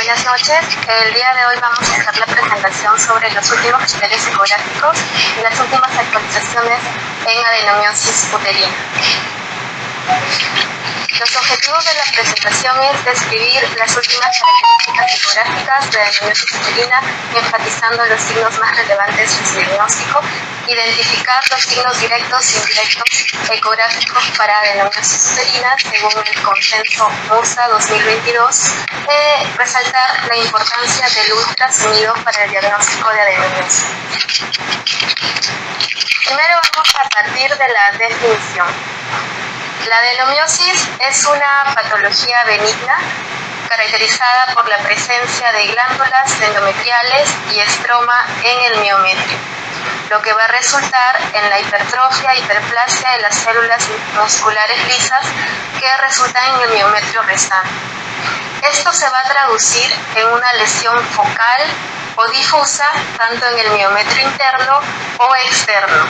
Buenas noches. El día de hoy vamos a hacer la presentación sobre los últimos criterios ecográficos y las últimas actualizaciones en adenomiosis uterina. Los objetivos de la presentación es describir las últimas características ecográficas de adenomiosis uterina, enfatizando los signos más relevantes de su diagnóstico, identificar los signos directos e indirectos ecográficos para adenomiosis uterina según el consenso MURSA 2022, resaltar la importancia del ultrasonido para el diagnóstico de adenomiosis. Primero vamos a partir de la definición. La adenomiosis es una patología benigna caracterizada por la presencia de glándulas endometriales y estroma en el miometrio, lo que va a resultar en la hipertrofia e hiperplasia de las células musculares lisas que resultan en el miometrio restante. Esto se va a traducir en una lesión focal o difusa tanto en el miometrio interno o externo,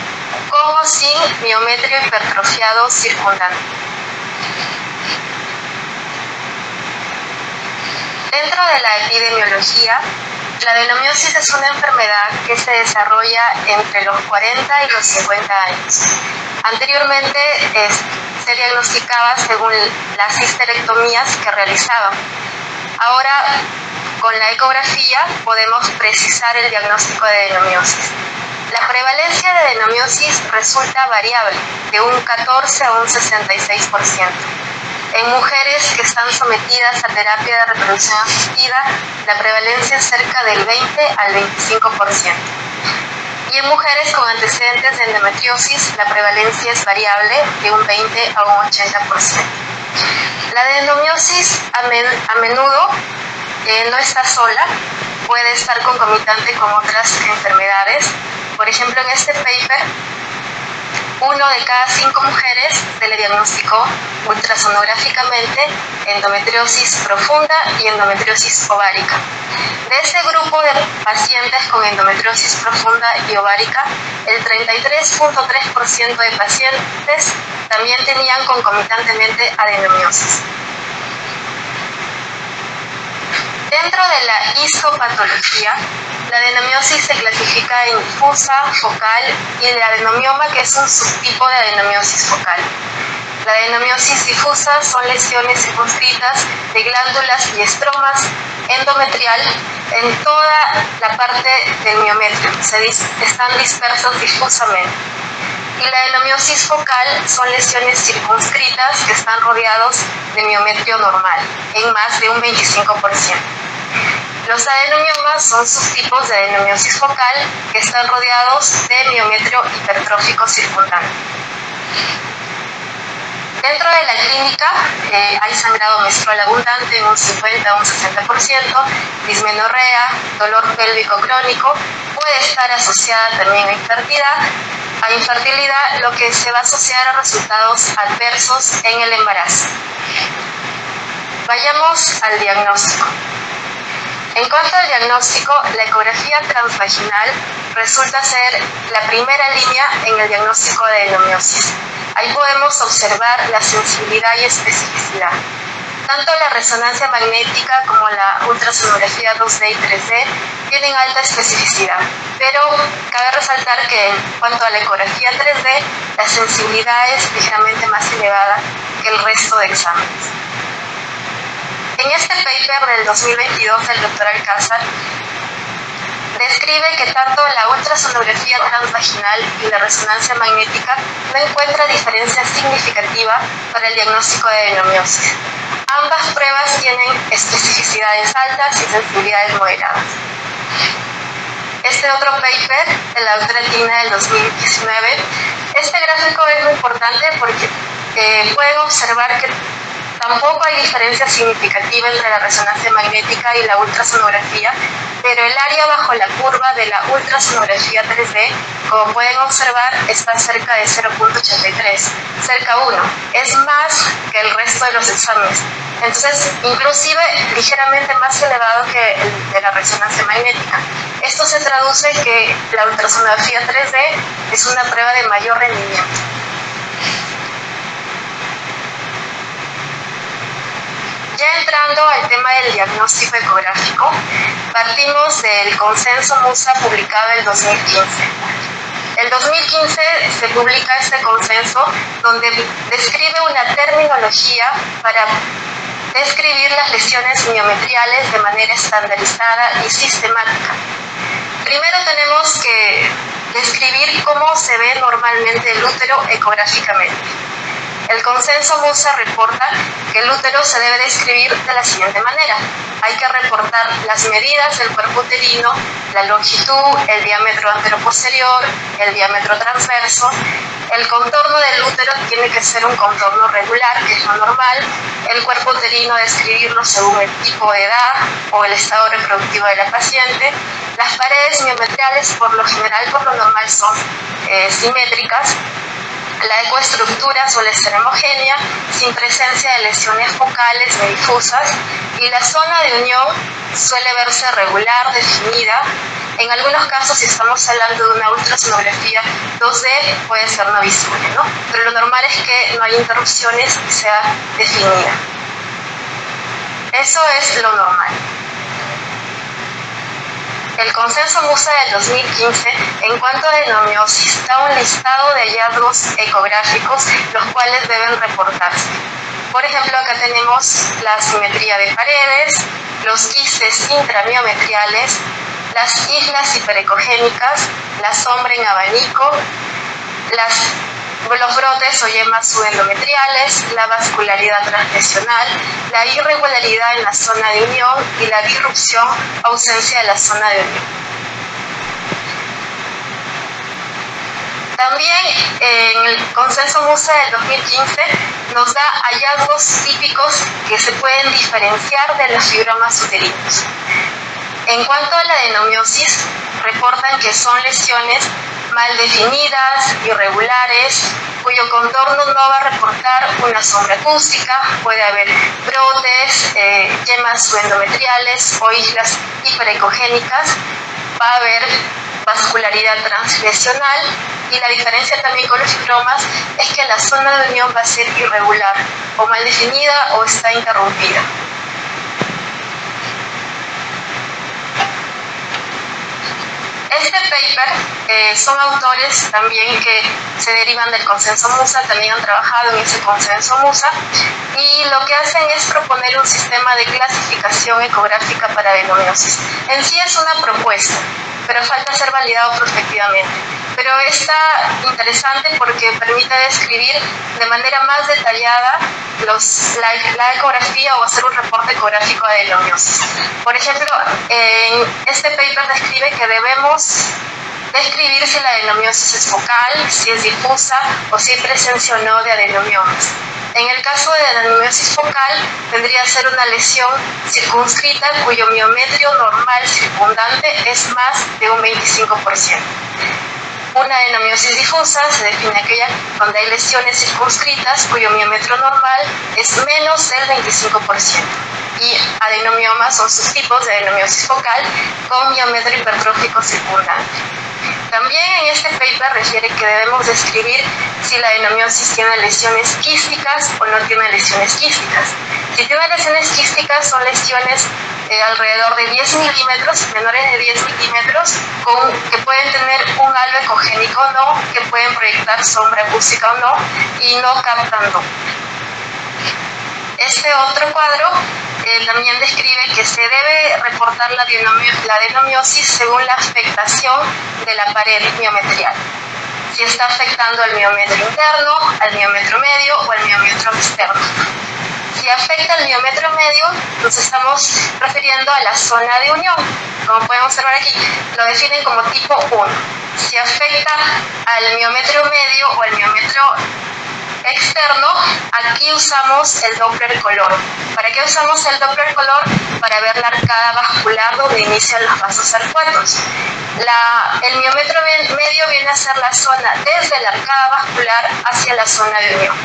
como sin miometrio hipertrofiado circundante. Dentro de la epidemiología, la adenomiosis es una enfermedad que se desarrolla entre los 40 y los 50 años. Anteriormente se diagnosticaba según las histerectomías que realizaban. Ahora, con la ecografía podemos precisar el diagnóstico de adenomiosis. La prevalencia de adenomiosis resulta variable, de un 14 a un 66%. En mujeres que están sometidas a terapia de reproducción asistida, la prevalencia es cerca del 20 al 25%. Y en mujeres con antecedentes de endometriosis, la prevalencia es variable, de un 20 a un 80%. La adenomiosis a menudo no está sola, puede estar concomitante con otras enfermedades. Por ejemplo, en este paper, 1 de cada 5 mujeres se le diagnosticó ultrasonográficamente endometriosis profunda y endometriosis ovárica. De este grupo de pacientes con endometriosis profunda y ovárica, el 33.3% de pacientes también tenían concomitantemente adenomiosis. Dentro de la histopatología, la adenomiosis se clasifica en difusa, focal y el adenomioma, que es un subtipo de adenomiosis focal. La adenomiosis difusa son lesiones circunscritas de glándulas y estromas endometrial en toda la parte del miometrio, están dispersos difusamente. Y la adenomiosis focal son lesiones circunscritas que están rodeados de miometrio normal, en más de un 25%. Los adenomiomas son subtipos de adenomiosis focal que están rodeados de miometrio hipertrófico circundante. Dentro de la clínica hay sangrado menstrual abundante en un 50 a un 60%, dismenorrea, dolor pélvico crónico, puede estar asociada también a infertilidad, lo que se va a asociar a resultados adversos en el embarazo. Vayamos al diagnóstico. En cuanto al diagnóstico, la ecografía transvaginal resulta ser la primera línea en el diagnóstico de adenomiosis. Ahí podemos observar la sensibilidad y especificidad. Tanto la resonancia magnética como la ultrasonografía 2D y 3D tienen alta especificidad, pero cabe resaltar que en cuanto a la ecografía 3D, la sensibilidad es ligeramente más elevada que el resto de exámenes. En este paper del 2022 del Dr. Alcázar, describe que tanto la ultrasonografía transvaginal y la resonancia magnética no encuentra diferencia significativa para el diagnóstico de adenomiosis. Ambas pruebas tienen especificidades altas y sensibilidades moderadas. Este otro paper de la doctora Tina del 2019, este gráfico es muy importante porque pueden observar que tampoco hay diferencia significativa entre la resonancia magnética y la ultrasonografía, pero el área bajo la curva de la ultrasonografía 3D, como pueden observar, está cerca de 0.83, cerca 1. Es más que el resto de los exámenes. Entonces, inclusive ligeramente más elevado que el de la resonancia magnética. Esto se traduce en que la ultrasonografía 3D es una prueba de mayor rendimiento. Ya entrando al tema del diagnóstico ecográfico, partimos del consenso MUSA publicado en 2015. En 2015 se publica este consenso donde describe una terminología para describir las lesiones miometriales de manera estandarizada y sistemática. Primero tenemos que describir cómo se ve normalmente el útero ecográficamente. El consenso MUSA reporta que el útero se debe describir de la siguiente manera. Hay que reportar las medidas del cuerpo uterino, la longitud, el diámetro anteroposterior, el diámetro transverso. El contorno del útero tiene que ser un contorno regular, que es lo normal. El cuerpo uterino describirlo según el tipo de edad o el estado reproductivo de la paciente. Las paredes miometriales por lo general, por lo normal, son simétricas. La ecoestructura suele ser homogénea, sin presencia de lesiones focales ni difusas, y la zona de unión suele verse regular, definida. En algunos casos, si estamos hablando de una ultrasonografía 2D, puede ser no visible, ¿no? Pero lo normal es que no haya interrupciones y sea definida. Eso es lo normal. El consenso MUSA del 2015, en cuanto a adenomiosis, da un listado de hallazgos ecográficos los cuales deben reportarse. Por ejemplo, acá tenemos la asimetría de paredes, los quistes intramiometriales, las islas hiperecogénicas, la sombra en abanico, los brotes o yemas subendometriales, la vascularidad translesional, la irregularidad en la zona de unión y la disrupción o ausencia de la zona de unión. También en el consenso MUSA del 2015 nos da hallazgos típicos que se pueden diferenciar de los fibromas uterinos. En cuanto a la adenomiosis, reportan que son lesiones mal definidas, irregulares, cuyo contorno no va a reportar una sombra acústica. Puede haber brotes, yemas subendometriales o islas hiperecogénicas. Va a haber vascularidad translesional, y la diferencia también con los fibromas es que la zona de unión va a ser irregular, o mal definida o está interrumpida. Este paper son autores también que se derivan del consenso MUSA, también han trabajado en ese consenso MUSA, y lo que hacen es proponer un sistema de clasificación ecográfica para adenomiosis. En sí es una propuesta, pero falta ser validado prospectivamente. Pero está interesante porque permite describir de manera más detallada la ecografía o hacer un reporte ecográfico de adenomiosis. Por ejemplo, en este paper describe que debemos describir si la adenomiosis es focal, si es difusa o si hay presencia o no de adenomiomas. En el caso de adenomiosis focal, vendría a ser una lesión circunscrita cuyo miometrio normal circundante es más de un 25%. Una adenomiosis difusa se define aquella donde hay lesiones circunscritas cuyo miometrio normal es menos del 25%. Y adenomiomas son subtipos de adenomiosis focal con miometrio hipertrófico circundante. También en este paper refiere que debemos describir si la adenomiosis tiene lesiones quísticas o no tiene lesiones quísticas. Si tiene lesiones quísticas, son lesiones alrededor de 10 milímetros, menores de 10 milímetros, que pueden tener un halo ecogénico o no, que pueden proyectar sombra acústica o no, y no captando. Este otro cuadro también describe que se debe reportar la adenomiosis según la afectación de la pared miometrial. Si está afectando al miometrio interno, al miometrio medio o al miometrio externo. Si afecta al miometrio medio, nos estamos refiriendo a la zona de unión. Como podemos observar aquí, lo definen como tipo 1. Si afecta al miometrio medio o al miometrio externo, aquí usamos el Doppler color. ¿Para qué usamos el Doppler color? Para ver la arcada vascular donde inician los vasos arcuatos. El miometrio medio viene a ser la zona desde la arcada vascular hacia la zona de unión.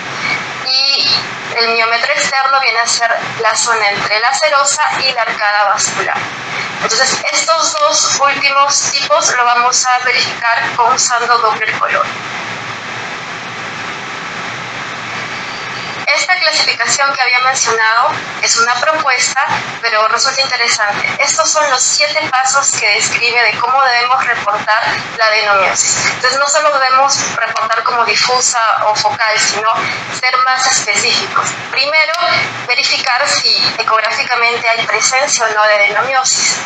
Y el miometrio externo viene a ser la zona entre la serosa y la arcada vascular. Entonces, estos dos últimos tipos lo vamos a verificar usando Doppler color. Esta clasificación que había mencionado es una propuesta, pero resulta interesante. Estos son los 7 pasos que describe de cómo debemos reportar la adenomiosis. Entonces, no solo debemos reportar como difusa o focal, sino ser más específicos. Primero, verificar si ecográficamente hay presencia o no de adenomiosis.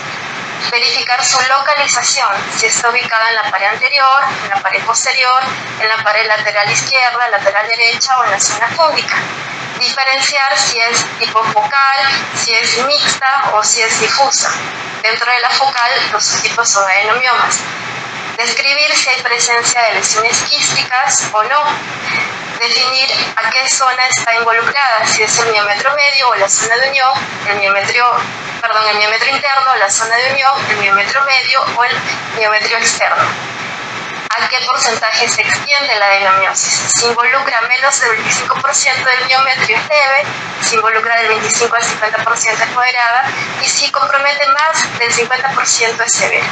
Verificar su localización, si está ubicada en la pared anterior, en la pared posterior, en la pared lateral izquierda, lateral derecha o en la zona fúngica. Diferenciar si es tipo focal, si es mixta o si es difusa. Dentro de la focal, los subtipos son adenomiomas. Describir si hay presencia de lesiones quísticas o no. Definir a qué zona está involucrada, si es el miómetro medio o la zona de unión, el miómetro interno, la zona de unión, el miómetro medio o el miómetro externo. ¿A qué porcentaje se extiende la adenomiosis? Si involucra menos del 25% del miómetro es leve, si involucra del 25 al 50% es moderada y si compromete más del 50% es severa.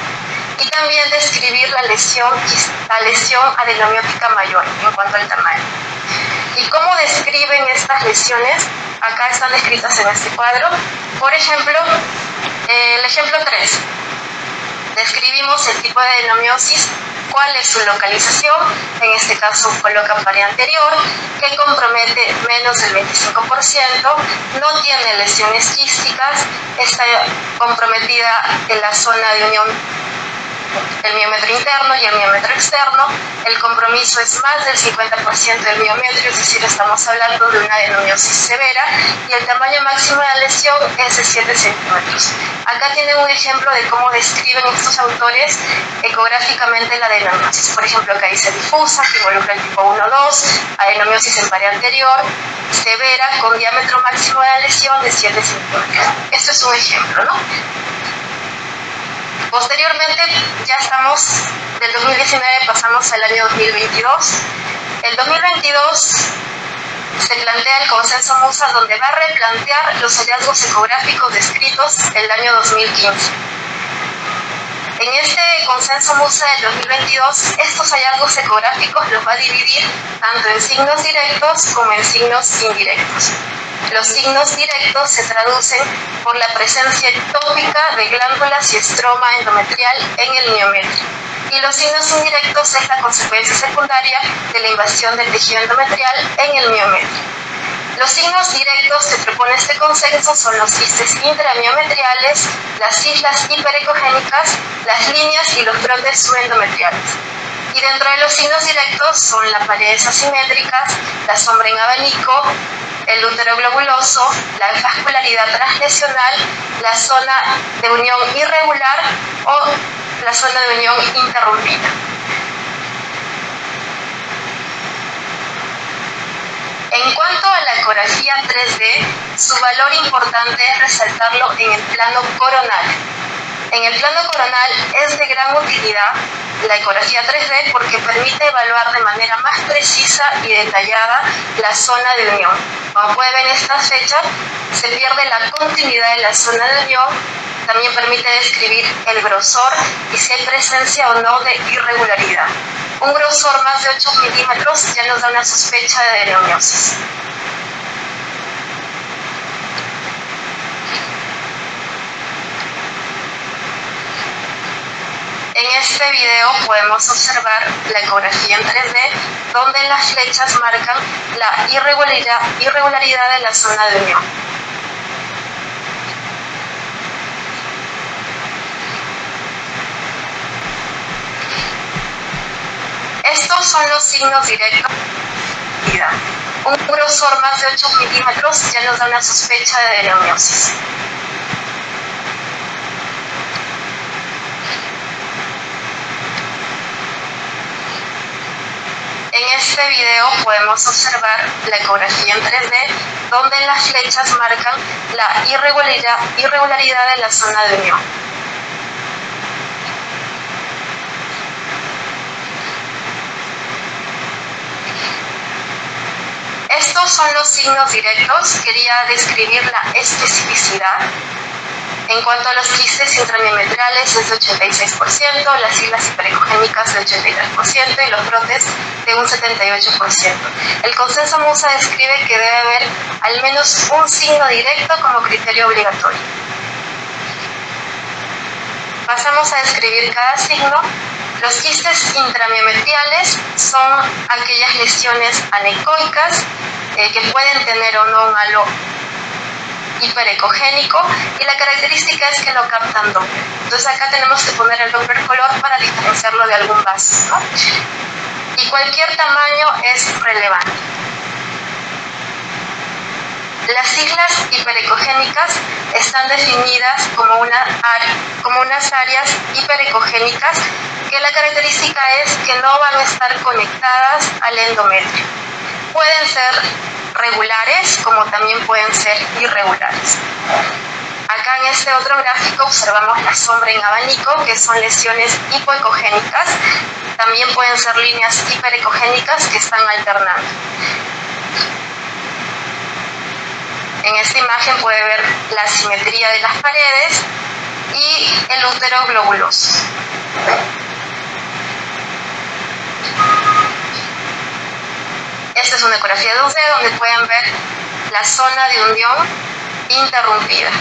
Y también describir la lesión adenomiótica mayor en cuanto al tamaño. ¿Y cómo describen estas lesiones? Acá están descritas en este cuadro. Por ejemplo, el ejemplo 3. Describimos el tipo de adenomiosis, cuál es su localización, en este caso coloca pared anterior, que compromete menos del 25%, no tiene lesiones quísticas, está comprometida en la zona de unión el miómetro interno y el miómetro externo, el compromiso es más del 50% del miómetro, es decir, estamos hablando de una adenomiosis severa, y el tamaño máximo de la lesión es de 7 centímetros. Acá tienen un ejemplo de cómo describen estos autores ecográficamente la adenomiosis. Por ejemplo, acá dice difusa, que involucra el tipo 1-2, adenomiosis en pared anterior, severa, con diámetro máximo de la lesión de 7 centímetros. Esto es un ejemplo, ¿no? Posteriormente, ya estamos, del 2019 pasamos al año 2022. El 2022 se plantea el consenso MUSA, donde va a replantear los hallazgos ecográficos descritos el año 2015. En este consenso MUSA del 2022, estos hallazgos ecográficos los va a dividir tanto en signos directos como en signos indirectos. Los signos directos se traducen por la presencia ectópica de glándulas y estroma endometrial en el miometrio. Y los signos indirectos es la consecuencia secundaria de la invasión del tejido endometrial en el miometrio. Los signos directos que propone este consenso son los quistes intramiometriales, las islas hiperecogénicas, las líneas y los brotes subendometriales. Y dentro de los signos directos son las paredes asimétricas, la sombra en abanico, el útero globuloso, la vascularidad translesional, la zona de unión irregular o la zona de unión interrumpida. En cuanto a la ecografía 3D, su valor importante es resaltarlo en el plano coronal. En el plano coronal es de gran utilidad la ecografía 3D porque permite evaluar de manera más precisa y detallada la zona de unión. Como puede ver en esta fecha, se pierde la continuidad de la zona de unión, también permite describir el grosor y si hay presencia o no de irregularidad. Un grosor más de 8 milímetros ya nos da una sospecha de adenomiosis. En este video podemos observar la ecografía en 3D, donde las flechas marcan la irregularidad de la zona de unión. Estos son los signos directos. Un grosor más de 8 milímetros ya nos da una sospecha de adenomiosis. En este video podemos observar la ecografía en 3D, donde las flechas marcan la irregularidad de la zona de unión. Estos son los signos directos. Quería describir la especificidad. En cuanto a los quistes intramiometriales es de 86%, las siglas hiperecogénicas de 83% y los brotes de un 78%. El consenso MUSA describe que debe haber al menos un signo directo como criterio obligatorio. Pasamos a describir cada signo. Los quistes intramiometriales son aquellas lesiones anecoicas que pueden tener o no un halo hiperecogénico, y la característica es que no captan Doppler. Entonces acá tenemos que poner el Doppler color para diferenciarlo de algún vaso, ¿no? Y cualquier tamaño es relevante. Las siglas hiperecogénicas están definidas como unas áreas hiperecogénicas que la característica es que no van a estar conectadas al endometrio. Pueden ser regulares como también pueden ser irregulares. Acá en este otro gráfico observamos la sombra en abanico, que son lesiones hipoecogénicas. También pueden ser líneas hiperecogénicas que están alternando. En esta imagen puede ver la simetría de las paredes y el útero globuloso. Esta es una ecografía de UC donde pueden ver la zona de hundión interrumpida,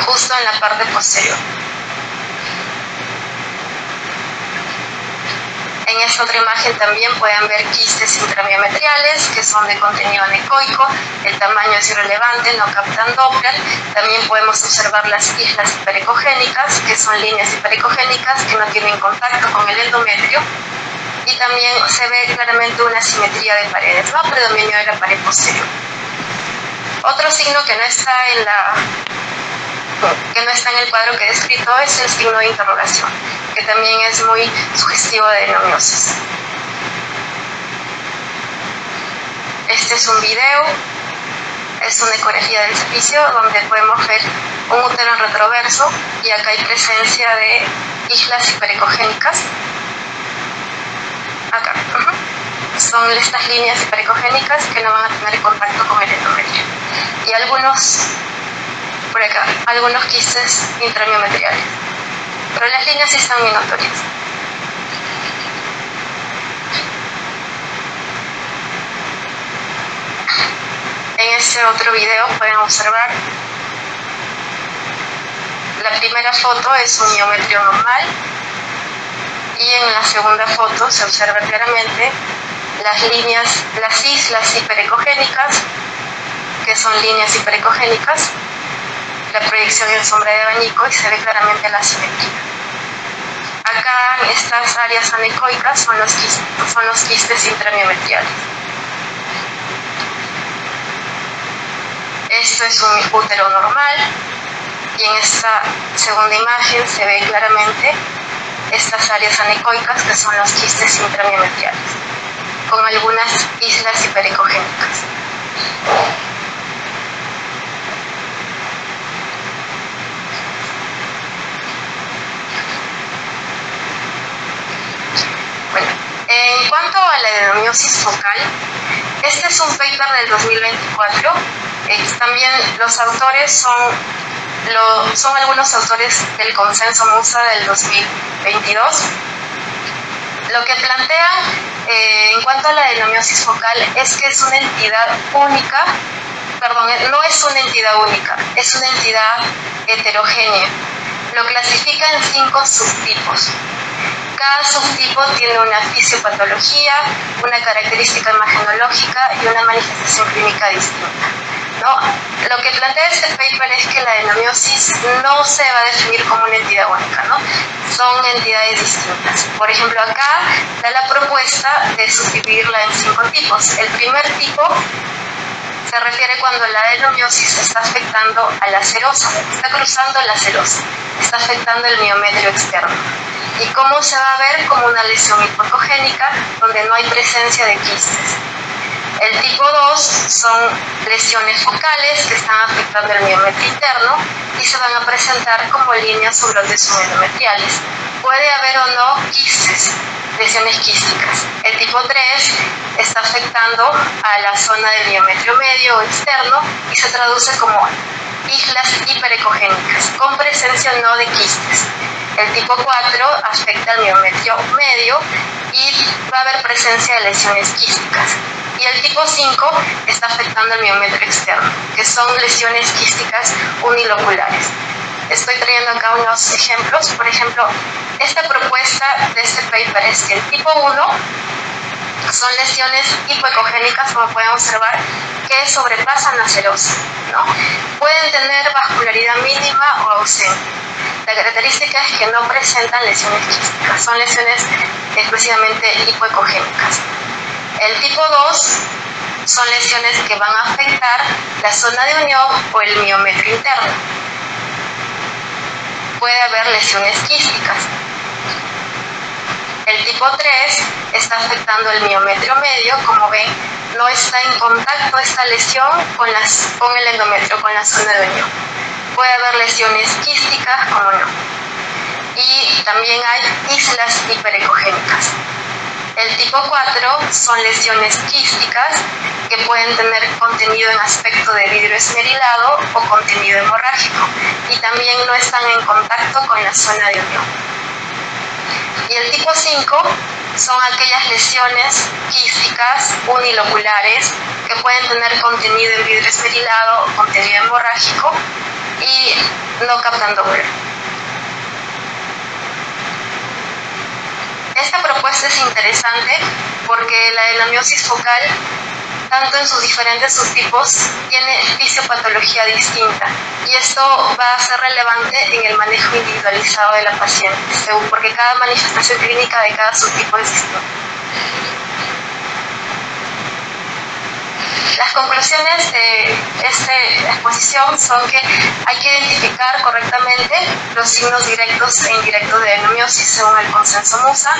justo en la parte posterior. En esta otra imagen también pueden ver quistes intramiometriales que son de contenido anecoico, el tamaño es irrelevante, no captan Doppler. También podemos observar las islas hiperecogénicas, que son líneas hiperecogénicas que no tienen contacto con el endometrio. Y también se ve claramente una simetría de paredes, ¿no? Predominio de la pared posterior. Otro signo que no está en el cuadro que he descrito es el signo de interrogación, que también es muy sugestivo de adenomiosis. Este es un video, es una ecografía del servicio donde podemos ver un útero en retroverso y acá hay presencia de islas hiperecogénicas. Acá. Son estas líneas hiperecogénicas que no van a tener contacto con el endometrio. Y por acá, algunos quistes intramiometriales. Pero las líneas sí están muy notorias. En este otro video pueden observar la primera foto es un miometrio normal. Y en la segunda foto se observa claramente las islas hiperecogénicas, que son líneas hiperecogénicas, la proyección en sombra de abanico y se ve claramente la simetría. Acá estas áreas anecoicas son los quistes intramiometriales. Esto es un útero normal y en esta segunda imagen se ve claramente estas áreas anecoicas que son los quistes intramiometriales, con algunas islas hiperecogénicas. Bueno, en cuanto a la adenomiosis focal, este es un paper del 2024. También los autores son algunos autores del consenso MUSA del 2022. Lo que plantean en cuanto a la adenomiosis focal es que es una entidad única, no es una entidad única, es una entidad heterogénea. Lo clasifica en 5 subtipos. Cada subtipo tiene una fisiopatología, una característica imagenológica y una manifestación clínica distinta, ¿no? Lo que plantea este paper es que la adenomiosis no se va a definir como una entidad única, ¿no? Son entidades distintas. Por ejemplo, acá da la propuesta de subdividirla en 5 tipos. El primer tipo se refiere cuando la adenomiosis está afectando a la serosa, está cruzando la serosa, está afectando el miometrio externo. ¿Y cómo se va a ver? Como una lesión hipoecogénica donde no hay presencia de quistes. El tipo 2 son lesiones focales que están afectando el miometrio interno y se van a presentar como líneas o brotes subendometriales. Puede haber o no quistes, lesiones quísticas. El tipo 3 está afectando a la zona del miometrio medio o externo y se traduce como islas hiperecogénicas, con presencia o no de quistes. El tipo 4 afecta al miometrio medio y va a haber presencia de lesiones quísticas. Y el tipo 5 está afectando el miometrio externo, que son lesiones quísticas uniloculares. Estoy trayendo acá unos ejemplos. Por ejemplo, esta propuesta de este paper es que el tipo 1 son lesiones hipoecogénicas, como pueden observar, que sobrepasan la serosa, ¿no? Pueden tener vascularidad mínima o ausente. La característica es que no presentan lesiones quísticas, son lesiones exclusivamente hipoecogénicas. El tipo 2 son lesiones que van a afectar la zona de unión o el miometrio interno. Puede haber lesiones quísticas. El tipo 3 está afectando el miometrio medio, como ven, no está en contacto esta lesión con el endometrio, con la zona de unión. Puede haber lesiones quísticas, como no. Y también hay islas hiperecogénicas. El tipo 4 son lesiones quísticas que pueden tener contenido en aspecto de vidrio esmerilado o contenido hemorrágico y también no están en contacto con la zona de unión. Y el tipo 5 son aquellas lesiones quísticas uniloculares que pueden tener contenido en vidrio esmerilado o contenido hemorrágico y no captan Doppler. Esta propuesta es interesante porque la adenomiosis focal, tanto en sus diferentes subtipos, tiene fisiopatología distinta y esto va a ser relevante en el manejo individualizado de la paciente, porque cada manifestación clínica de cada subtipo es distinta. Las conclusiones de esta exposición son que hay que identificar correctamente los signos directos e indirectos de adenomiosis según el consenso MUSA.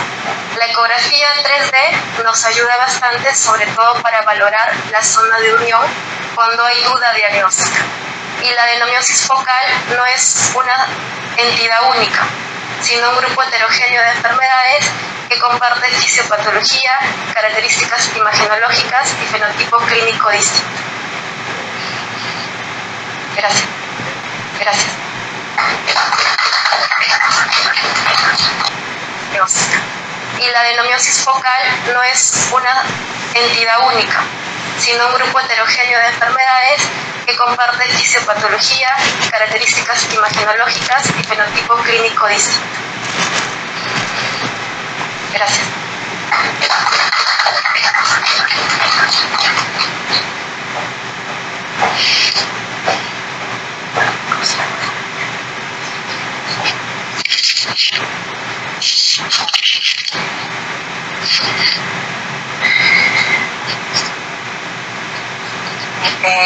La ecografía 3D nos ayuda bastante, sobre todo para valorar la zona de unión cuando hay duda diagnóstica. Y la adenomiosis focal no es una entidad única, sino un grupo heterogéneo de enfermedades que comparte fisiopatología, características imagenológicas y fenotipo clínico distinto. Gracias. Y la adenomiosis focal no es una entidad única, sino un grupo heterogéneo de enfermedades que comparte fisiopatología, características imagenológicas y fenotipo clínico distinto. Gracias.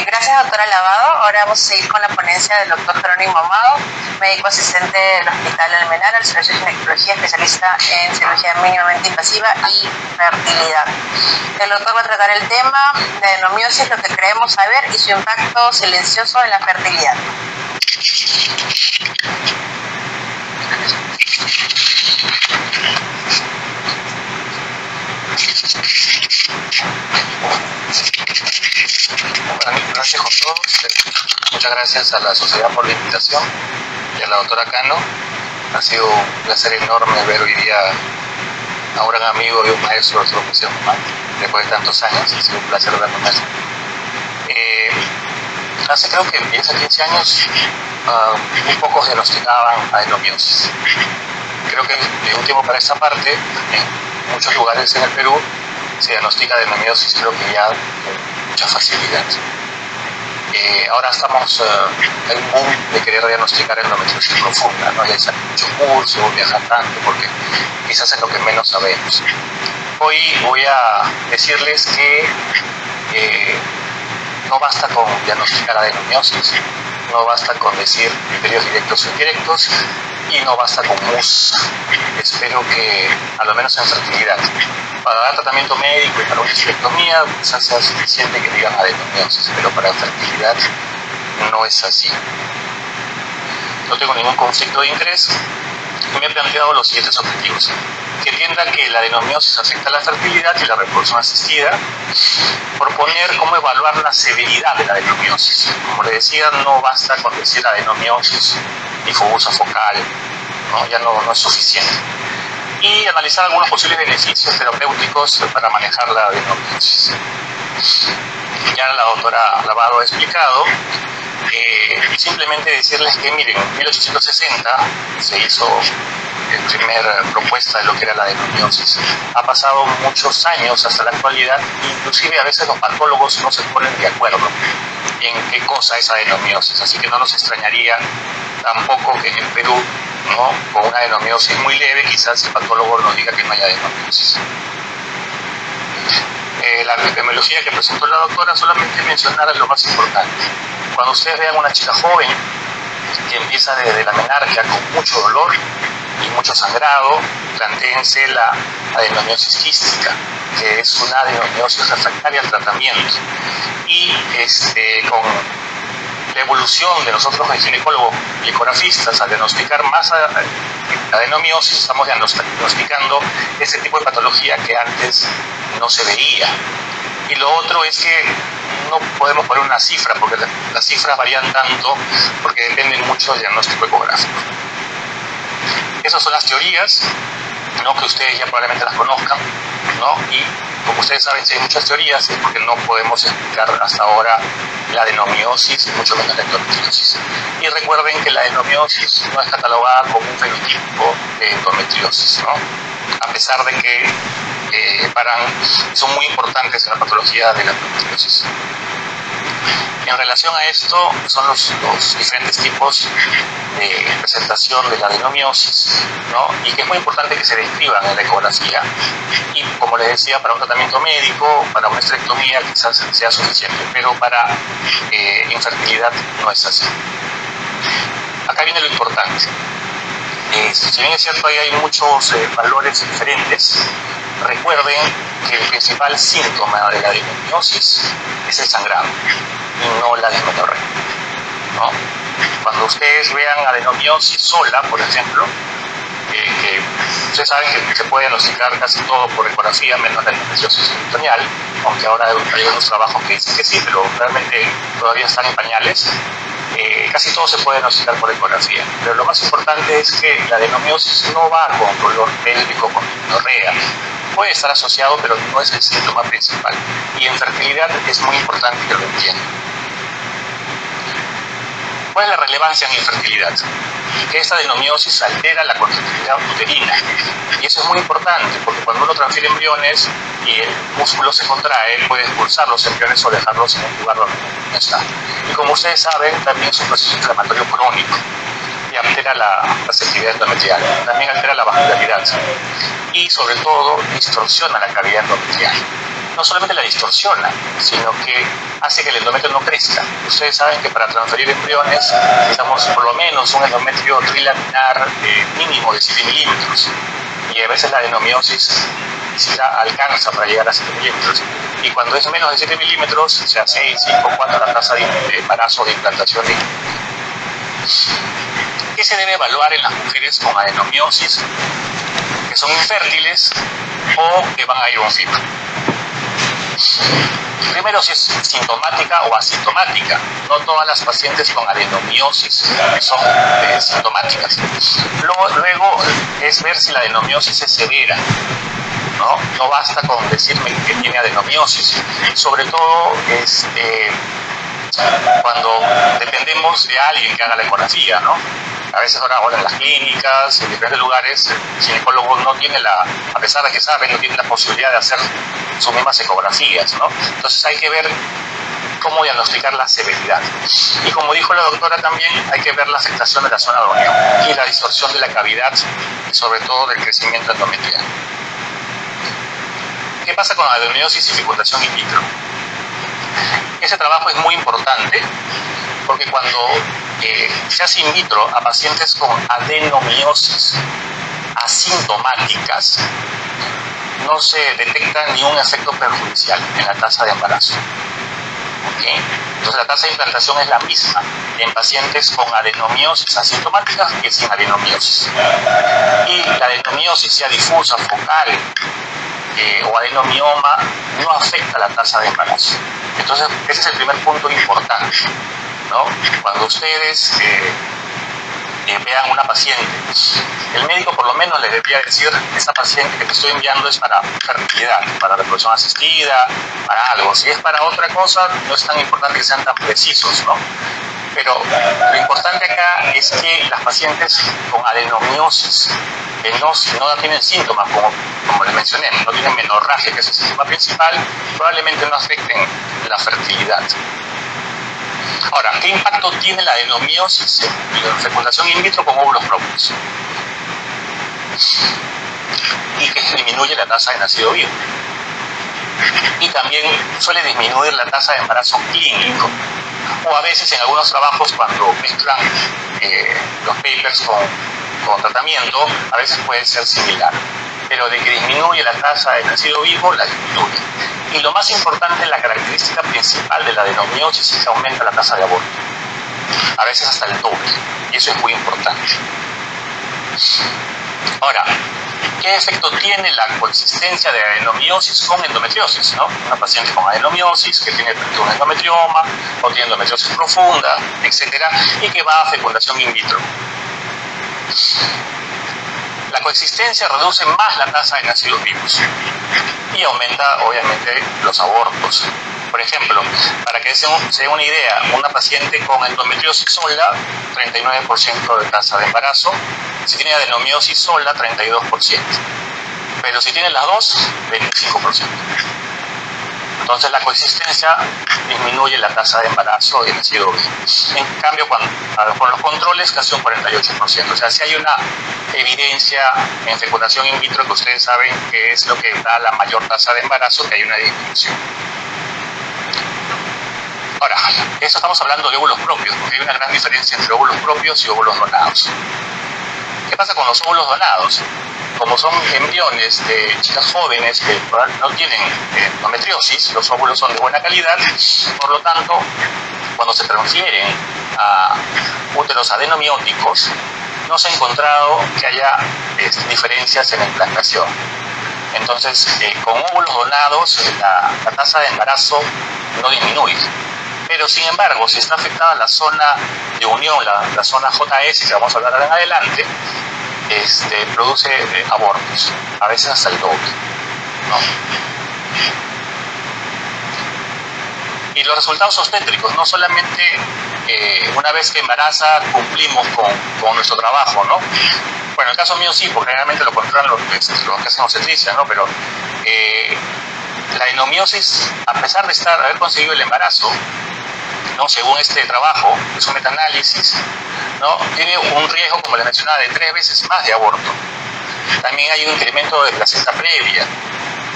Gracias, doctora Lavado. Ahora vamos a seguir con la ponencia del doctor Jerónimo Amado, médico asistente del Hospital Almenara, al Servicio de Ginecología, especialista en cirugía mínimamente invasiva y fertilidad. El doctor va a tratar el tema de adenomiosis, lo que creemos saber y su impacto silencioso en la fertilidad. Bueno, gracias a todos. Muchas gracias a la sociedad por la invitación y a la doctora Cano. Ha sido un placer enorme ver hoy día a un gran amigo y un maestro de profesión humana después de tantos años. Ha sido un placer verlo. Hace creo que 10 a 15 años muy pocos diagnosticaban adenomiosis. Creo que de último para esta parte, en muchos lugares en el Perú se diagnostica adenomiosis, creo que ya con mucha facilidad. Ahora estamos en un boom de querer diagnosticar endometriosis profunda, ¿no? Ya salen muchos cursos, viajan tanto, porque quizás es lo que menos sabemos. Hoy voy a decirles que no basta con diagnosticar adenomiosis, no basta con decir criterios directos o indirectos y no basta con MUS. Espero que, a lo menos en fertilidad, para dar tratamiento médico y para una histerectomía quizás sea suficiente que digan adenomiosis, pero para fertilidad no es así. No tengo ningún conflicto de interés, y me he planteado los siguientes objetivos: que entienda que la adenomiosis afecta la fertilidad y la reproducción asistida, proponer cómo evaluar la severidad de la adenomiosis. Como le decía, no basta con decir adenomiosis, difusa, focal, ¿no? Ya no es suficiente. Y analizar algunos posibles beneficios terapéuticos para manejar la adenomiosis. Ya la doctora Lavado ha explicado. Simplemente decirles que, miren, en 1860 se hizo la primera propuesta de lo que era la adenomiosis. Ha pasado muchos años hasta la actualidad, inclusive a veces los patólogos no se ponen de acuerdo en qué cosa es adenomiosis, así que no nos extrañaría tampoco que en el Perú, ¿no?, con una adenomiosis muy leve, quizás el patólogo nos diga que no hay adenomiosis. La epidemiología que presentó la doctora solamente mencionará lo más importante. Cuando ustedes vean una chica joven que empieza desde la menarquia con mucho dolor y mucho sangrado, plantéense la adenomiosis quística, que es una adenomiosis refractaria al tratamiento. Y con la evolución de nosotros los ginecólogos y ecografistas al diagnosticar más adenomiosis, estamos diagnosticando ese tipo de patología que antes no se veía. Y lo otro es que no podemos poner una cifra, porque las cifras varían tanto, porque dependen mucho del diagnóstico ecográfico. Esas son las teorías, ¿no?, que ustedes ya probablemente las conozcan, ¿no? Y como ustedes saben, si hay muchas teorías es porque no podemos explicar hasta ahora la adenomiosis y mucho menos la endometriosis. Y recuerden que la adenomiosis no es catalogada como un fenotipo de endometriosis, ¿no?, a pesar de que son muy importantes en la patología de la endometriosis. En relación a esto, son los diferentes tipos de presentación de la adenomiosis, ¿no?, y que es muy importante que se describan en la ecografía. Y como les decía, para un tratamiento médico, para una esterectomía quizás sea suficiente, pero para infertilidad no es así. Acá viene lo importante. Si bien es cierto, ahí hay muchos valores diferentes, recuerden que el principal síntoma de la adenomiosis es el sangrado y no la dismenorrea, ¿no? Cuando ustedes vean adenomiosis sola, por ejemplo, que ustedes saben que se puede diagnosticar casi todo por ecografía, menos la endometriosis peritoneal, aunque ahora hay unos trabajos que dicen que sí, pero realmente todavía están en pañales. Casi todo se puede diagnosticar por ecografía, pero lo más importante es que la adenomiosis no va con dolor pélvico, con dismenorrea. Puede estar asociado, pero no es el síntoma principal. Y en fertilidad es muy importante que lo entiendan. ¿Cuál es la relevancia en infertilidad? Que esta adenomiosis altera la contractilidad uterina. Y eso es muy importante, porque cuando uno transfiere embriones y el músculo se contrae, puede expulsar los embriones o dejarlos en un lugar donde no está. Y como ustedes saben, también es un proceso inflamatorio crónico y altera la receptividad endometrial. También altera la vascularidad y, sobre todo, distorsiona la cavidad endometrial. No solamente la distorsiona, sino que hace que el endometrio no crezca. Ustedes saben que para transferir embriones necesitamos por lo menos un endometrio trilaminar mínimo de 7 milímetros. Y a veces la adenomiosis alcanza para llegar a 7 milímetros. Y cuando es menos de 7 milímetros, o sea 6, 5, 4, la tasa de embarazo o de implantación de... ¿Qué se debe evaluar en las mujeres con adenomiosis que son infértiles o que van a ir a un fibro? Primero, si es sintomática o asintomática. No todas las pacientes con adenomiosis son sintomáticas. Luego es ver si la adenomiosis es severa. No basta con decirme que tiene adenomiosis. Sobre todo cuando dependemos de alguien que haga la ecografía, ¿no? A veces ahora en las clínicas, en diferentes lugares, el ginecólogo no tiene a pesar de que sabe, no tiene la posibilidad de hacer sus mismas ecografías, ¿no? Entonces hay que ver cómo diagnosticar la severidad. Y como dijo la doctora también, hay que ver la afectación de la zona doneo y la distorsión de la cavidad y sobre todo del crecimiento endometrial. ¿Qué pasa con la adenomiosis y fecundación in vitro? Ese trabajo es muy importante porque cuando se hace in vitro a pacientes con adenomiosis asintomáticas, no se detecta ni un efecto perjudicial en la tasa de embarazo. ¿Okay? Entonces la tasa de implantación es la misma en pacientes con adenomiosis asintomática que sin adenomiosis. Y la adenomiosis, sea difusa, focal o adenomioma, no afecta la tasa de embarazo. Entonces ese es el primer punto importante, ¿no? Cuando ustedes vean una paciente, el médico por lo menos le debería decir: esta paciente que te estoy enviando es para fertilidad, para reproducción asistida, para algo. Si es para otra cosa, no es tan importante que sean tan precisos, ¿no? Pero lo importante acá es que las pacientes con adenomiosis, que no tienen síntomas, como les mencioné, no tienen menorragia, que es el síntoma principal, probablemente no afecten la fertilidad. Ahora, ¿qué impacto tiene la adenomiosis en la fecundación in vitro con óvulos propios? Y que disminuye la tasa de nacido vivo. Y también suele disminuir la tasa de embarazo clínico. O a veces en algunos trabajos, cuando mezclan los papers con tratamiento, a veces puede ser similar. Pero de que disminuye la tasa de nacido vivo, la disminuye. Y lo más importante, la característica principal de la adenomiosis es que aumenta la tasa de aborto. A veces hasta el doble. Y eso es muy importante. Ahora, ¿qué efecto tiene la coexistencia de adenomiosis con endometriosis, ¿no? Una paciente con adenomiosis que tiene un endometrioma o tiene endometriosis profunda, etcétera, y que va a fecundación in vitro. La coexistencia reduce más la tasa de nacidos vivos y aumenta, obviamente, los abortos. Por ejemplo, para que se den una idea, una paciente con endometriosis sola, 39% de tasa de embarazo. Si tiene adenomiosis sola, 32%. Pero si tiene las dos, 25%. Entonces la coexistencia disminuye la tasa de embarazo y nacido vivo. En cambio, con los controles, casi un 48%. O sea, si hay una evidencia en fecundación in vitro que ustedes saben que es lo que da la mayor tasa de embarazo, que hay una disminución. Ahora, eso estamos hablando de óvulos propios, porque hay una gran diferencia entre óvulos propios y óvulos donados. ¿Qué pasa con los óvulos donados? Como son embriones de chicas jóvenes que no tienen endometriosis, los óvulos son de buena calidad, por lo tanto, cuando se transfieren a úteros adenomióticos, no se ha encontrado que haya diferencias en la implantación. Entonces, con óvulos donados, la tasa de embarazo no disminuye. Pero, sin embargo, si está afectada la zona de unión, la zona JS, que vamos a hablar en adelante, produce abortos, a veces hasta el doble, ¿no? Y los resultados obstétricos, no solamente una vez que embaraza cumplimos con nuestro trabajo, ¿no? Bueno, en el caso mío sí, porque generalmente lo controlan los que hacen obstetricia, ¿no? Pero la adenomiosis, a pesar de haber conseguido el embarazo, ¿no? Según este trabajo, que es un metaanálisis, ¿no? Tiene un riesgo, como les mencionaba, de 3 veces más de aborto. También hay un incremento de placenta previa,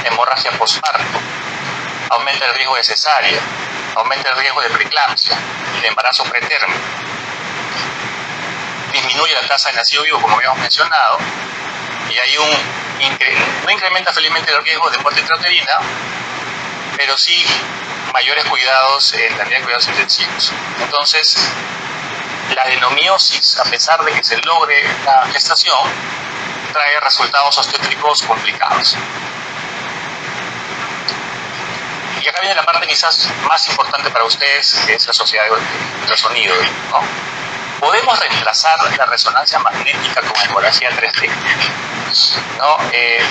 hemorragia postparto, aumenta el riesgo de cesárea, aumenta el riesgo de preeclampsia, de embarazo pretérmino, disminuye la tasa de nacido vivo, como habíamos mencionado, y hay no incrementa felizmente el riesgo de muerte intrauterina, pero sí mayores cuidados en la unidad de cuidados intensivos. Entonces, la adenomiosis, a pesar de que se logre la gestación, trae resultados obstétricos complicados. Y acá viene la parte quizás más importante para ustedes, que es la sociedad de ultrasonido, ¿no? Podemos reemplazar la resonancia magnética con ecografía 3D, ¿no?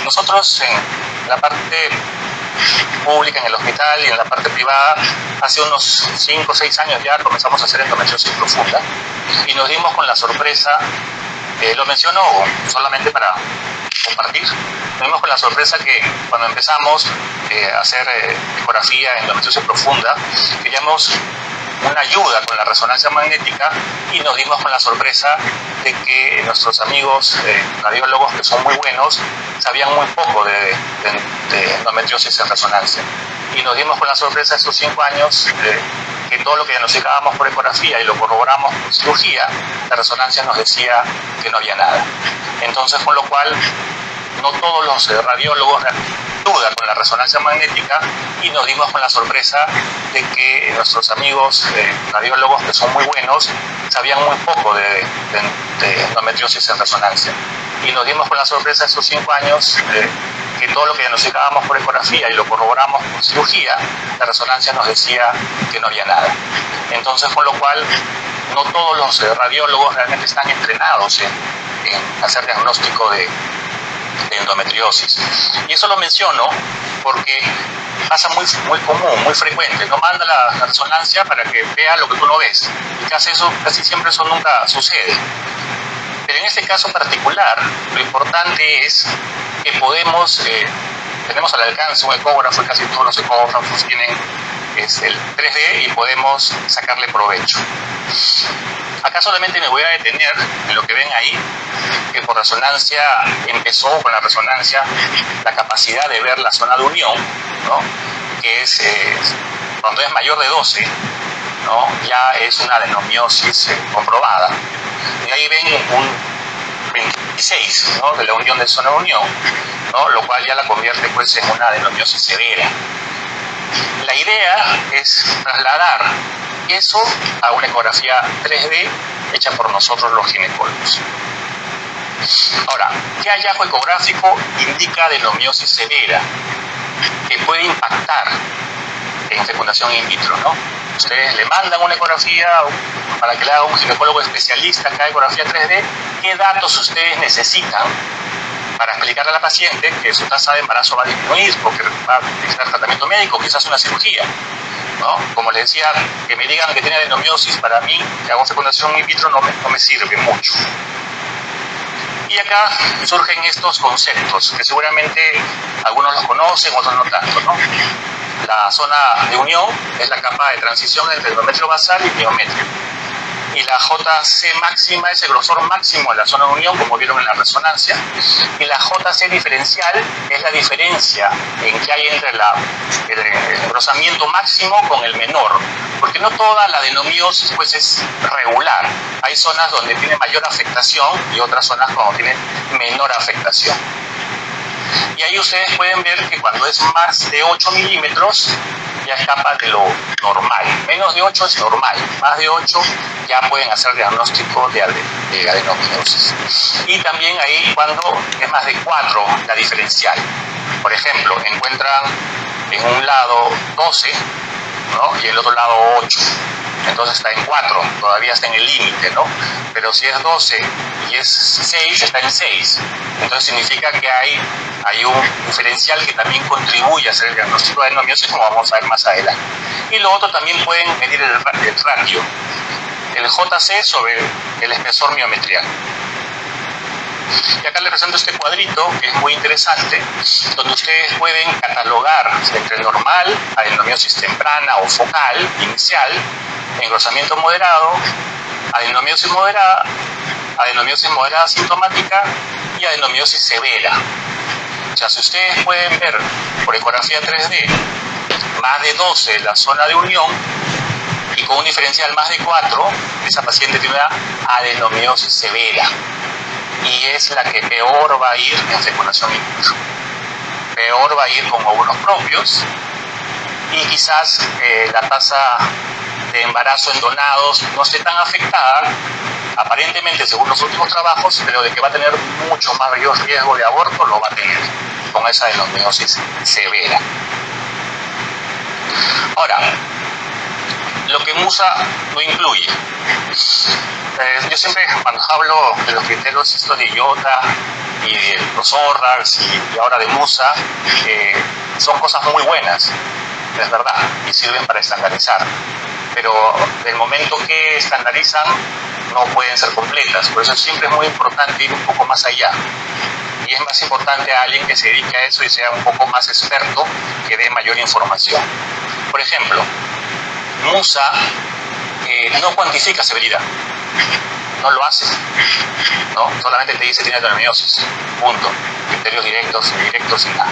Nosotros en la parte pública, en el hospital, y en la parte privada, hace unos 5 o 6 años ya comenzamos a hacer endometriosis profunda y nos dimos con la sorpresa, lo menciono solamente para compartir, nos dimos con la sorpresa que cuando empezamos a hacer ecografía en endometriosis profunda, queríamos una ayuda con la resonancia magnética y nos dimos con la sorpresa de que nuestros amigos radiólogos, que son muy buenos, sabían muy poco de endometriosis en resonancia. Y nos dimos con la sorpresa estos 5 años que todo lo que diagnosticábamos por ecografía y lo corroboramos por cirugía, la resonancia nos decía que no había nada. Entonces, con lo cual, no todos los radiólogos duda con la resonancia magnética y nos dimos con la sorpresa de que nuestros amigos radiólogos, que son muy buenos, sabían muy poco de endometriosis en resonancia. Y nos dimos con la sorpresa estos 5 años que todo lo que diagnosticábamos por ecografía y lo corroboramos por cirugía, la resonancia nos decía que no había nada. Entonces, con lo cual, no todos los radiólogos realmente están entrenados en hacer diagnóstico de endometriosis. Y eso lo menciono porque pasa muy común, muy frecuente. No manda la resonancia para que vea lo que tú no ves. Y casi siempre eso nunca sucede. Pero en este caso particular, lo importante es que tenemos al alcance un ecógrafo, y casi todos los ecógrafos tienen el 3D y podemos sacarle provecho. Acá solamente me voy a detener en lo que ven ahí, que por resonancia empezó con la resonancia la capacidad de ver la zona de unión, ¿no? Que es cuando es mayor de 12, ¿no? Ya es una adenomiosis comprobada. Y ahí ven un 26, ¿no? De la unión de zona de unión, ¿no? Lo cual ya la convierte pues en una adenomiosis severa. La idea es trasladar eso a una ecografía 3D hecha por nosotros los ginecólogos. Ahora, ¿qué hallazgo ecográfico indica adenomiosis severa que puede impactar en fecundación in vitro, ¿no? Ustedes le mandan una ecografía para que le haga un ginecólogo especialista cada ecografía 3D. ¿Qué datos ustedes necesitan para explicarle a la paciente que su tasa de embarazo va a disminuir porque va a necesitar tratamiento médico, quizás una cirugía, ¿no? Como les decía, que me digan que tiene adenomiosis, para mí, que hago fecundación in vitro, no me sirve mucho. Y acá surgen estos conceptos, que seguramente algunos los conocen, otros no tanto, ¿no? La zona de unión es la capa de transición entre endometrio basal y miometrio. Y la JC máxima es el grosor máximo de la zona de unión, como vieron en la resonancia. Y la JC diferencial es la diferencia en que hay entre el engrosamiento máximo con el menor. Porque no toda la adenomiosis pues, es regular. Hay zonas donde tiene mayor afectación y otras zonas donde tiene menor afectación. Y ahí ustedes pueden ver que cuando es más de 8 milímetros ya escapa de lo normal. Menos de 8 es normal, más de 8 ya pueden hacer diagnóstico de adenomiosis. Y también ahí cuando es más de 4 la diferencial. Por ejemplo, encuentran en un lado 12, ¿no? Y en el otro lado 8. Entonces está en 4, todavía está en el límite, ¿no? Pero si es 12 y es 6, está en 6. Entonces significa que hay un diferencial que también contribuye a hacer el diagnóstico de adenomiosis, como vamos a ver más adelante. Y lo otro también pueden medir el ratio, el JC sobre el espesor miometrial. Y acá les presento este cuadrito que es muy interesante, donde ustedes pueden catalogar entre normal, adenomiosis temprana o focal, inicial, engrosamiento moderado, adenomiosis moderada sintomática y adenomiosis severa. O sea, si ustedes pueden ver por ecografía 3D más de 12 la zona de unión y con un diferencial más de 4, esa paciente tiene una adenomiosis severa. Y es la que peor va a ir en fecundación in vitro. Peor va a ir con óvulos propios y quizás la tasa de embarazo en donados no esté tan afectada, aparentemente según los últimos trabajos, pero de que va a tener mucho mayor riesgo de aborto lo va a tener con esa adenomiosis severa. Ahora, lo que MUSA no incluye. Yo siempre cuando hablo de los criterios estos de IOTA y de los ORRACs y ahora de MUSA, son cosas muy buenas, es verdad, y sirven para estandarizar. Pero del momento que estandarizan no pueden ser completas, por eso siempre es muy importante ir un poco más allá. Y es más importante a alguien que se dedique a eso y sea un poco más experto, que dé mayor información. Por ejemplo, MUSA no cuantifica severidad, no lo hace, ¿no? Solamente te dice tiene adenomiosis, punto. Criterios directos, indirectos y nada.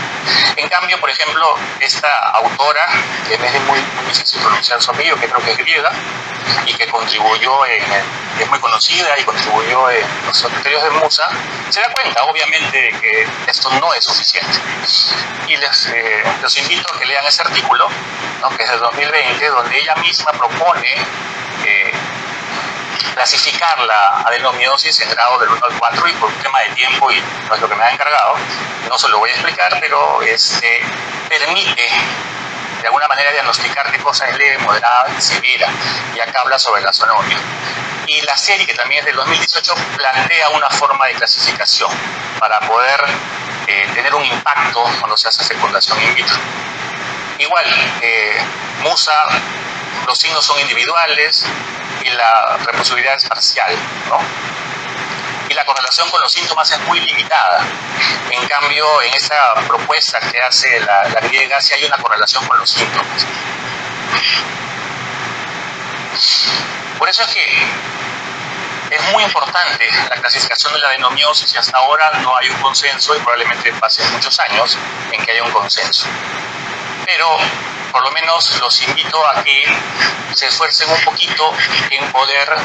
En cambio, por ejemplo, esta autora, que es muy difícil pronunciar su apellido, que creo que es griega, y que contribuyó es muy conocida y contribuyó en los criterios de MUSA, se da cuenta, obviamente, que esto no es suficiente. Y y los invito a que lean ese artículo, ¿no?, que es de 2020, donde ella misma propone clasificar la adenomiosis en grado del 1 al 4, y por un tema de tiempo, y no es lo que me ha encargado, no se lo voy a explicar, pero permite de alguna manera diagnosticar qué cosa es leve, moderada y severa, y acá habla sobre la zona de unión. Y la serie, que también es del 2018, plantea una forma de clasificación para poder tener un impacto cuando se hace fecundación in vitro. Igual, MUSA, los signos son individuales y la reproducibilidad es parcial, ¿no? Y la correlación con los síntomas es muy limitada. En cambio, en esa propuesta que hace la griega, sí hay una correlación con los síntomas. Por eso es que es muy importante la clasificación de la adenomiosis, y hasta ahora no hay un consenso, y probablemente pasen muchos años en que haya un consenso. Pero por lo menos los invito a que se esfuercen un poquito en poder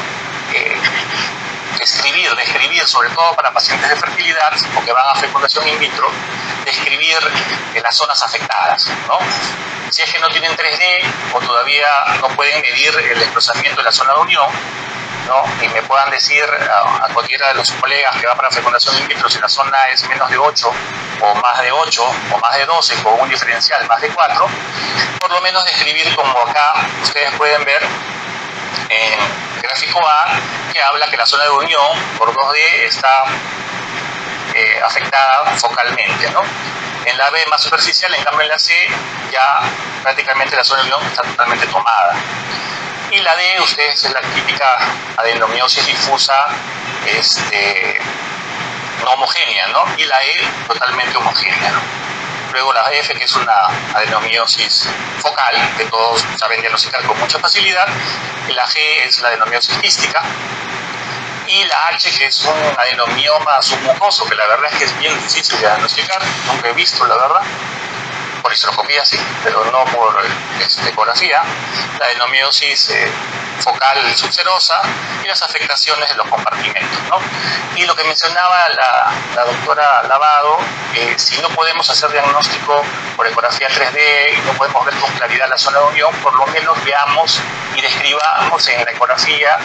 describir, sobre todo para pacientes de fertilidad o que van a fecundación in vitro, describir las zonas afectadas, ¿no? Si es que no tienen 3D o todavía no pueden medir el desplazamiento de la zona de unión, ¿no?, y me puedan decir a cualquiera de los colegas que va para fecundación in vitro si la zona es menos de 8 o más de 8 o más de 12 con un diferencial más de 4, por lo menos describir, como acá ustedes pueden ver en el gráfico A, que habla que la zona de unión por 2D está afectada focalmente, ¿no? En la B más superficial, en cambio en la C ya prácticamente la zona de unión está totalmente tomada. Y la D, ustedes, es la típica adenomiosis difusa, no homogénea, ¿no? Y la E totalmente homogénea, ¿no? Luego la F, que es una adenomiosis focal, que todos saben diagnosticar con mucha facilidad. Y la G es la adenomiosis quística. Y la H, que es un adenomioma submucoso, que la verdad es que es bien difícil de diagnosticar, nunca he visto, la verdad. Por histeroscopía sí, pero no por ecografía. La adenomiosis focal subserosa y las afectaciones de los compartimentos, ¿no? Y lo que mencionaba la doctora Lavado, si no podemos hacer diagnóstico por ecografía 3D y no podemos ver con claridad la zona de unión, por lo menos veamos y describamos en la ecografía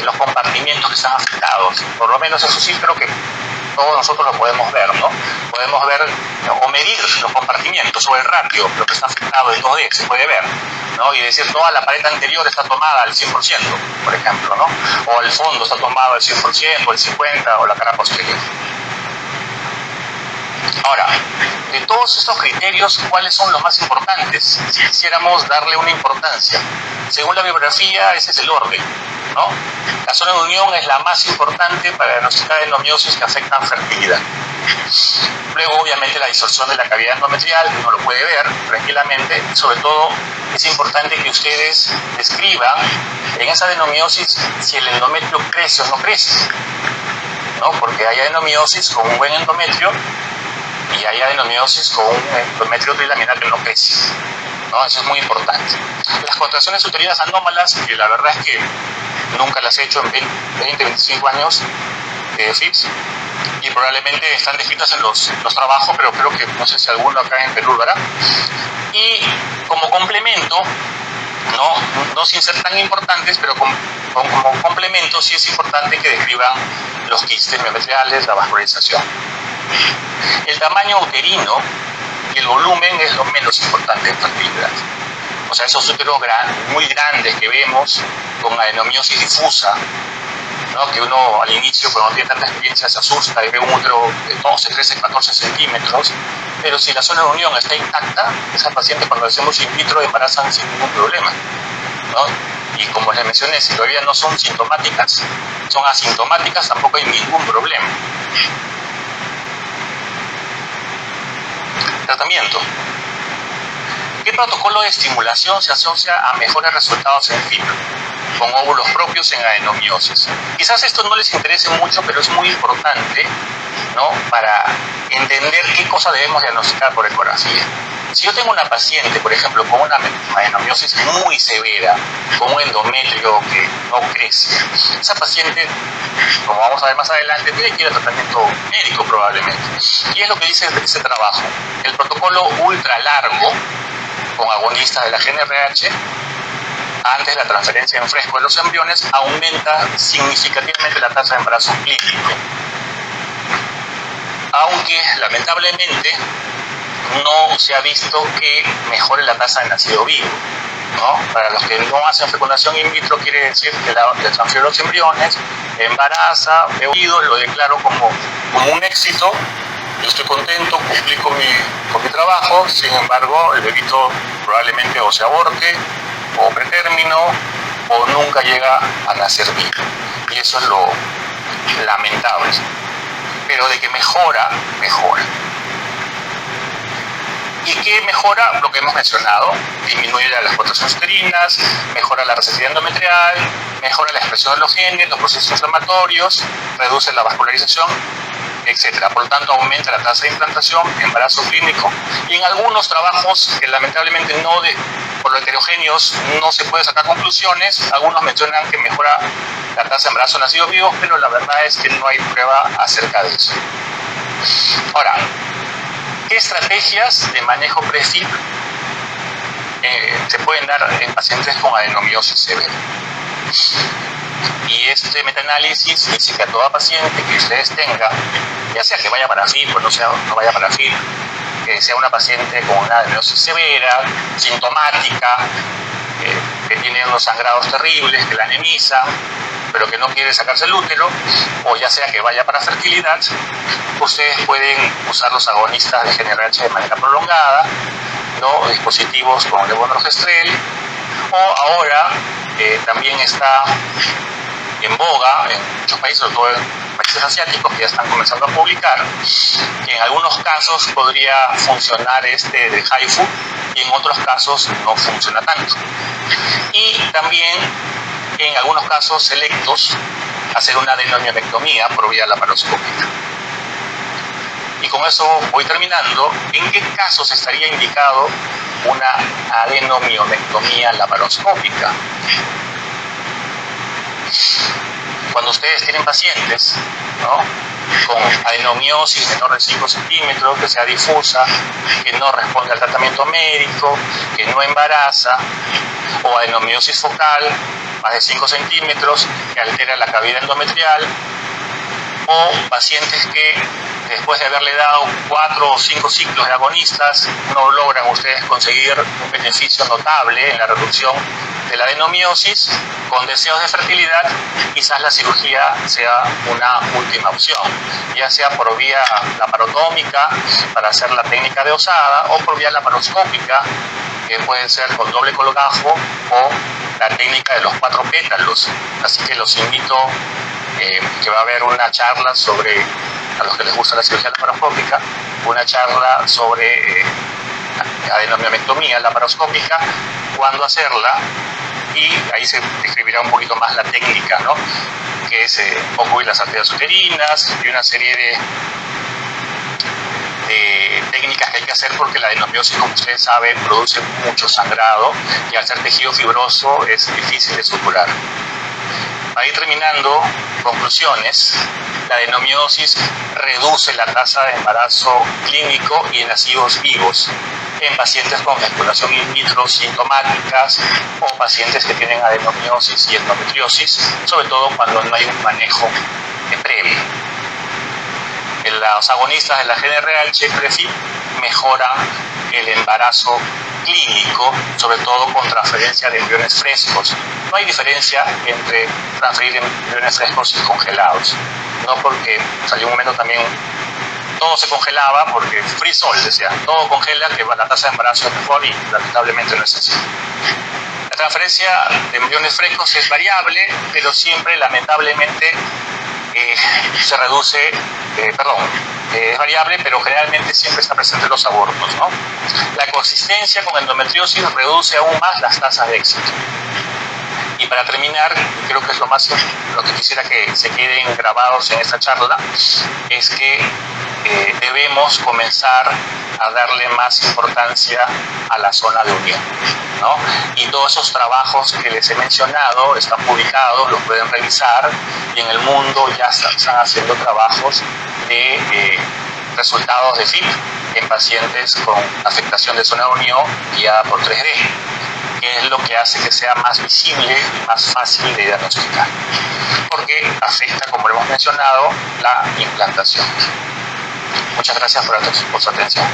los compartimentos que están afectados. Por lo menos eso sí creo que todos nosotros lo podemos ver, ¿no? Podemos ver o medir los compartimientos o el ratio, lo que está afectado en 2D, se puede ver, ¿no? Y decir, toda la pared anterior está tomada al 100%, por ejemplo, ¿no? O el fondo está tomado al 100%, o el 50%, o la cara posterior. Ahora, de todos estos criterios, ¿cuáles son los más importantes? Si quisiéramos darle una importancia. Según la bibliografía, ese es el orden, ¿no? La zona de unión es la más importante para diagnosticar adenomiosis que afectan fertilidad. Luego, obviamente, la distorsión de la cavidad endometrial, que uno lo puede ver tranquilamente. Sobre todo, es importante que ustedes describan en esa adenomiosis si el endometrio crece o no crece, ¿no? Porque hay adenomiosis con un buen endometrio y hay adenomiosis con un endometrio trilaminar que no crece, ¿no? Eso es muy importante. Las contracciones uterinas anómalas, que la verdad es que nunca las he hecho en 20, 25 años de FIPS, y probablemente están descritas en los trabajos, pero creo que no sé si alguno acá en Perú, ¿verdad? Y como complemento, no sin ser tan importantes, pero como complemento sí es importante que describan los quistes miometriales, la vascularización. El tamaño uterino y el volumen es lo menos importante en fertilidad. O sea, esos úteros muy grandes que vemos con adenomiosis difusa, ¿no? Que uno al inicio, cuando no tiene tanta experiencia, se asusta y ve un útero de 12, 13, 14 centímetros, pero si la zona de unión está intacta, esas pacientes cuando hacemos in vitro embarazan sin ningún problema, ¿no? Y como les mencioné, si todavía no son sintomáticas, son asintomáticas, tampoco hay ningún problema. Tratamiento. ¿Qué protocolo de estimulación se asocia a mejores resultados en FIP con óvulos propios en adenomiosis? Quizás esto no les interese mucho, pero es muy importante, ¿no?, para entender qué cosa debemos diagnosticar por ecografía. Si yo tengo una paciente, por ejemplo, con una adenomiosis muy severa, con un endometrio que no crece, esa paciente, como vamos a ver más adelante, tiene que ir a tratamiento médico probablemente. Y es lo que dice ese trabajo. El protocolo ultra largo con agonistas de la GnRH antes de la transferencia en fresco de los embriones aumenta significativamente la tasa de embarazo clínico. Aunque lamentablemente no se ha visto que mejore la tasa de nacido vivo, ¿no? Para los que no hacen fecundación in vitro, quiere decir que le transfiero los embriones, embaraza, lo declaro como un éxito, yo estoy contento, cumplí con mi trabajo, sin embargo, el bebito probablemente o se aborte, o pretérmino, o nunca llega a nacer vivo. Y eso es lo lamentable. Pero de que mejora, mejora. ¿Y qué mejora? Lo que hemos mencionado, disminuye las contracciones uterinas, mejora la receptividad endometrial, mejora la expresión de los genes, los procesos inflamatorios, reduce la vascularización, etc. Por lo tanto, aumenta la tasa de implantación, embarazo clínico, y en algunos trabajos que lamentablemente por lo heterogéneos no se puede sacar conclusiones, algunos mencionan que mejora la tasa de embarazo nacidos vivos, pero la verdad es que no hay prueba acerca de eso. Ahora, ¿qué estrategias de manejo pre-FIP se pueden dar en pacientes con adenomiosis severa? Y este metaanálisis dice que a toda paciente que ustedes tengan, ya sea que vaya para FIP o no vaya para FIP, que sea una paciente con una adenomiosis severa, sintomática, que tiene unos sangrados terribles, que la anemizan, pero que no quiere sacarse el útero, o ya sea que vaya para fertilidad, ustedes pueden usar los agonistas de GnRH de manera prolongada, ¿no? Dispositivos como levonorgestrel, o ahora también está en boga en muchos países, sobre todo en países asiáticos que ya están comenzando a publicar, que en algunos casos podría funcionar este de HIFU y en otros casos no funciona tanto. Y también en algunos casos selectos hacer una adenomiomectomía por vía laparoscópica. Y con eso voy terminando. ¿En qué casos estaría indicado una adenomiomectomía laparoscópica? Cuando ustedes tienen pacientes, ¿no?, con adenomiosis menor de 5 centímetros, que sea difusa, que no responde al tratamiento médico, que no embaraza, o adenomiosis focal, más de 5 centímetros, que altera la cavidad endometrial, o pacientes que después de haberle dado 4 o 5 ciclos de agonistas no logran ustedes conseguir un beneficio notable en la reducción de la adenomiosis, con deseos de fertilidad, quizás la cirugía sea una última opción, ya sea por vía laparotómica para hacer la técnica de osada, o por vía laparoscópica, que puede ser con doble colgajo, o la técnica de los 4 pétalos. Así que los invito, que va a haber una charla sobre, a los que les gusta la cirugía laparoscópica, una charla sobre adenomiomectomía laparoscópica, cuándo hacerla, y ahí se describirá un poquito más la técnica, ¿no?, que es ocluir las arterias uterinas y una serie de técnicas que hay que hacer, porque la adenomiosis, como ustedes saben, produce mucho sangrado y al ser tejido fibroso es difícil de suturar. Para ir terminando, conclusiones: la adenomiosis reduce la tasa de embarazo clínico y en nacidos vivos en pacientes con fecundación in vitro sintomáticas, o pacientes que tienen adenomiosis y endometriosis, sobre todo cuando no hay un manejo previo. Los agonistas de la GnRH pre-FIP mejoran el embarazo clínico, sobre todo con transferencia de embriones frescos. No hay diferencia entre transferir embriones frescos y congelados, no, porque salió un momento también todo se congelaba, porque free sol, decía, todo congela, que la tasa de embarazo es mejor, y lamentablemente no es así. La transferencia de embriones frescos es variable, pero siempre lamentablemente se reduce, es variable, pero generalmente siempre está presente en los abortos, ¿no? La coexistencia con endometriosis reduce aún más las tasas de éxito. Y para terminar, creo que es lo que quisiera que se queden grabados en esta charla, es que debemos comenzar a darle más importancia a la zona de unión, ¿no? Y todos esos trabajos que les he mencionado están publicados, los pueden revisar, y en el mundo ya están haciendo trabajos de resultados de FIP en pacientes con afectación de zona de unión guiada por 3D, que es lo que hace que sea más visible y más fácil de diagnosticar, porque afecta, como lo hemos mencionado, la implantación. Muchas gracias por su atención.